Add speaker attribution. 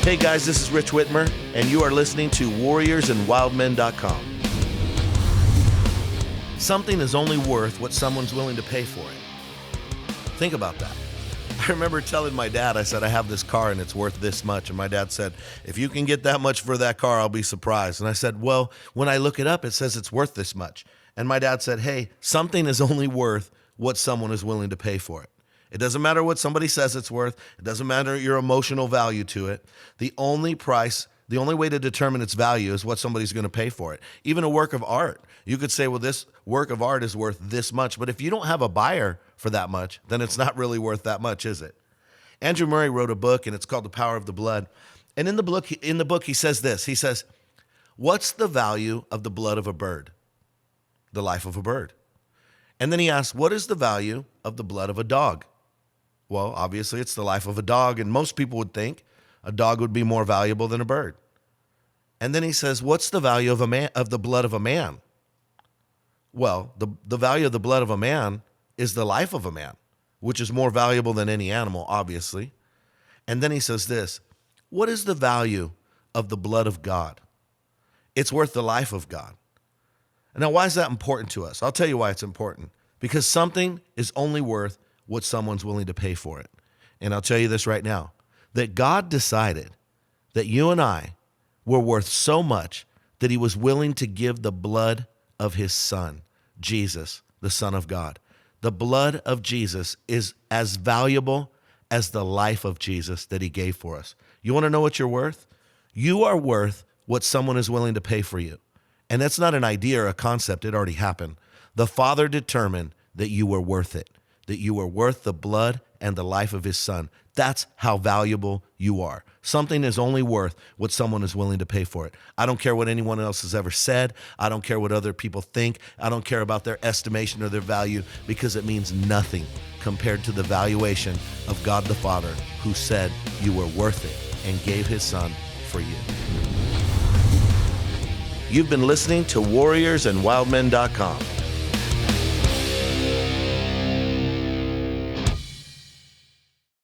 Speaker 1: Hey guys, this is Rich Whitmer, and you are listening to WarriorsandWildmen.com. Something is only worth what someone's willing to pay for it. Think about that. I remember telling my dad, I said, I have this car and it's worth this much. And my dad said, if you can get that much for that car, I'll be surprised. And I said, well, when I look it up, it says it's worth this much. And my dad said, hey, something is only worth what someone is willing to pay for it. It doesn't matter what somebody says it's worth. It doesn't matter your emotional value to it. The only way to determine its value is what somebody's going to pay for it. Even a work of art. You could say, well, this work of art is worth this much. But if you don't have a buyer for that much, then it's not really worth that much, is it? Andrew Murray wrote a book, and it's called The Power of the Blood. And in the book, he says this. He says, what's the value of the blood of a bird? The life of a bird. And then he asks, what is the value of the blood of a dog? Well, obviously, it's the life of a dog, and most people would think a dog would be more valuable than a bird. And then he says, what's the value of the blood of a man? Well, the value of the blood of a man is the life of a man, which is more valuable than any animal, obviously. And then he says this, what is the value of the blood of God? It's worth the life of God. And now, why is that important to us? I'll tell you why it's important. Because something is only worth what someone's willing to pay for it. And I'll tell you this right now, that God decided that you and I were worth so much that he was willing to give the blood of his son, Jesus, the Son of God. The blood of Jesus is as valuable as the life of Jesus that he gave for us. You want to know what you're worth? You are worth what someone is willing to pay for you. And that's not an idea or a concept. It already happened. The Father determined that you were worth it, that you were worth the blood and the life of his son. That's how valuable you are. Something is only worth what someone is willing to pay for it. I don't care what anyone else has ever said. I don't care what other people think. I don't care about their estimation or their value, because it means nothing compared to the valuation of God the Father, who said you were worth it and gave his son for you. You've been listening to WarriorsandWildmen.com.